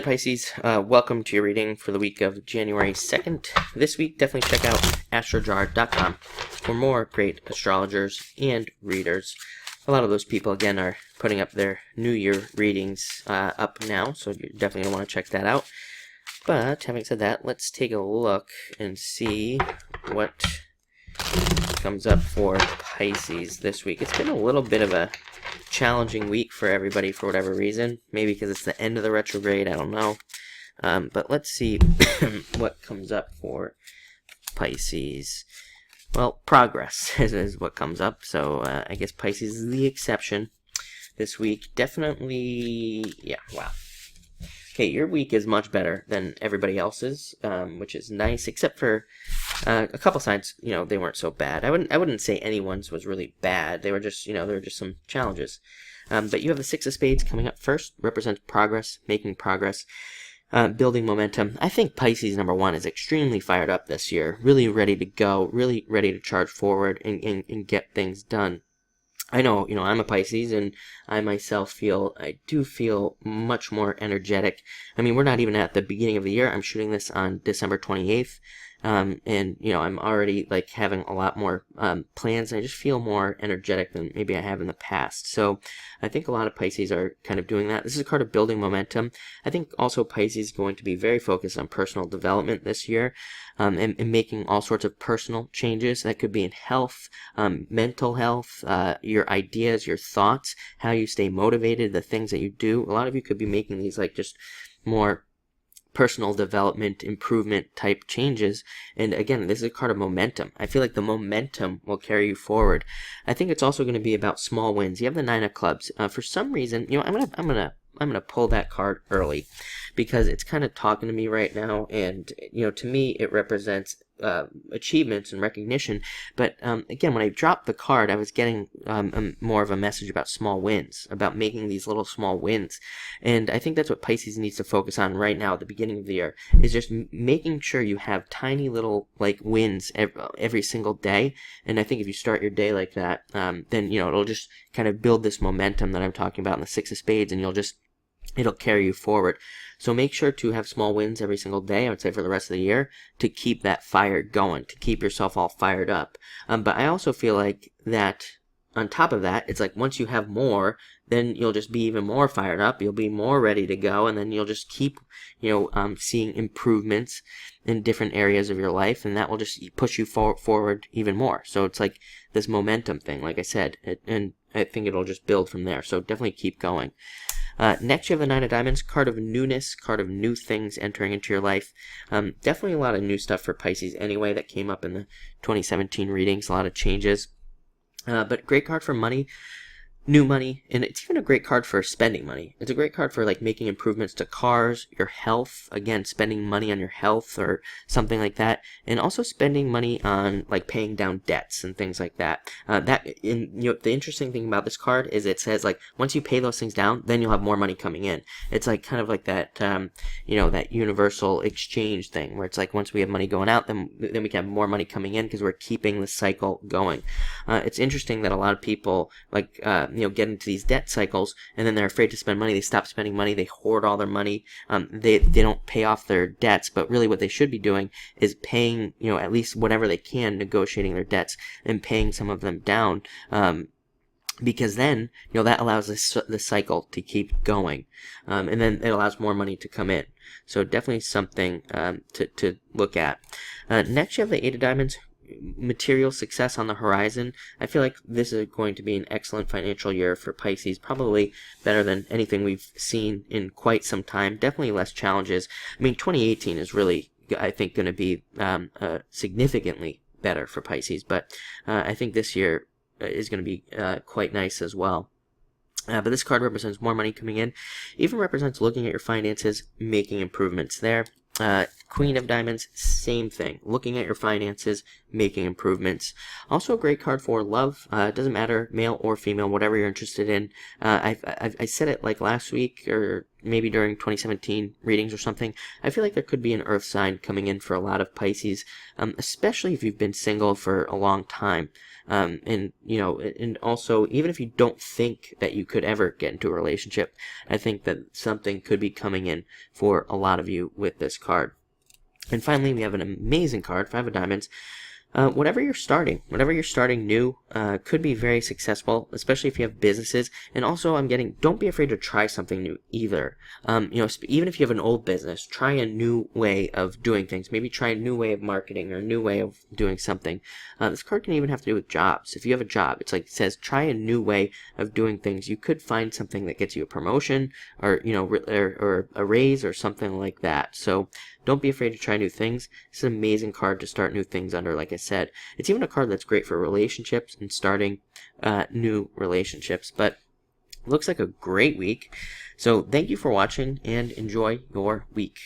Pisces, welcome to your reading for the week of January 2nd. This week, definitely check out astrojar.com for more great astrologers and readers. A lot of those people, again, are putting up their New Year readings up now, so you're definitely going to want to check that out. But, having said that, let's take a look and see what comes up for Pisces this week. It's been a little bit of a challenging week for everybody for whatever reason. Maybe because it's the end of the retrograde, I don't know. But let's see what comes up for Pisces. Well, progress is what comes up, so I guess Pisces is the exception this week. Definitely, yeah, wow. Okay, your week is much better than everybody else's, which is nice, except for a couple signs, they weren't so bad. I wouldn't say anyone's was really bad. They were just, there were just some challenges. But you have the Six of Spades coming up first, represents progress, making progress, building momentum. I think Pisces number 1 is extremely fired up this year, really ready to go, really ready to charge forward and get things done. I know, I'm a Pisces, and I myself I do feel much more energetic. I mean, we're not even at the beginning of the year. I'm shooting this on December 28th. And, I'm already, having a lot more plans. I just feel more energetic than maybe I have in the past. So I think a lot of Pisces are kind of doing that. This is a card of building momentum. I think also Pisces is going to be very focused on personal development this year, and making all sorts of personal changes. That could be in health, mental health, your ideas, your thoughts, how you stay motivated, the things that you do. A lot of you could be making these just more personal development, improvement type changes. And again, this is a card of momentum. I feel like the momentum will carry you forward. I think it's also going to be about small wins. You have the Nine of Clubs. For some reason, I'm gonna pull that card early because it's kind of talking to me right now, and to me it represents achievements and recognition. But again, when I dropped the card, I was getting more of a message about small wins, about making these little small wins. And I think that's what Pisces needs to focus on right now at the beginning of the year, is just making sure you have tiny little wins every single day. And I think if you start your day like that, then it'll just kind of build this momentum that I'm talking about in the Six of Spades, and it'll carry you forward. So make sure to have small wins every single day, I would say, for the rest of the year, to keep that fire going, to keep yourself all fired up. But I also feel like that on top of that, it's once you have more, then you'll just be even more fired up. You'll be more ready to go, and then you'll just keep, seeing improvements in different areas of your life, and that will just push you forward even more. So it's this momentum thing, like I said, and I think it'll just build from there. So definitely keep going. Next, you have the Nine of Diamonds, card of newness, card of new things entering into your life. Definitely a lot of new stuff for Pisces anyway that came up in the 2017 readings, a lot of changes. But great card for money, new money, and it's even a great card for spending money. It's a great card for making improvements to cars, your health, again, spending money on your health or something like that, and also spending money on paying down debts and things like that. The interesting thing about this card is it says once you pay those things down, then you'll have more money coming in. It's kind of that that universal exchange thing where it's once we have money going out, then we can have more money coming in because we're keeping the cycle going. It's interesting that a lot of people get into these debt cycles, and then they're afraid to spend money. They stop spending money. They hoard all their money. They don't pay off their debts, but really what they should be doing is paying, at least whatever they can, negotiating their debts and paying some of them down. Because then, that allows the cycle to keep going. And then it allows more money to come in. So definitely something to look at. Next, you have the Eight of Diamonds. Material success on the horizon. I feel like this is going to be an excellent financial year for Pisces, probably better than anything we've seen in quite some time. Definitely less challenges. I mean, 2018 is really, I think, going to be significantly better for Pisces, but I think this year is going to be quite nice as well. But this card represents more money coming in, even represents looking at your finances, making improvements there. Queen of Diamonds, same thing. Looking at your finances, making improvements. Also a great card for love. It doesn't matter, male or female, whatever you're interested in. I said it like last week or maybe during 2017 readings or something. I feel like there could be an earth sign coming in for a lot of Pisces, especially if you've been single for a long time. And also, even if you don't think that you could ever get into a relationship, I think that something could be coming in for a lot of you with this card. And finally, we have an amazing card, Five of Diamonds. Whatever you're starting new, could be very successful, especially if you have businesses. And also, don't be afraid to try something new either. Even if you have an old business, try a new way of doing things. Maybe try a new way of marketing or a new way of doing something. This card can even have to do with jobs. If you have a job, it's like it says, try a new way of doing things. You could find something that gets you a promotion or a raise or something like that. So don't be afraid to try new things. It's an amazing card to start new things under, like I said. It's even a card that's great for relationships and starting new relationships. But looks like a great week. So thank you for watching and enjoy your week.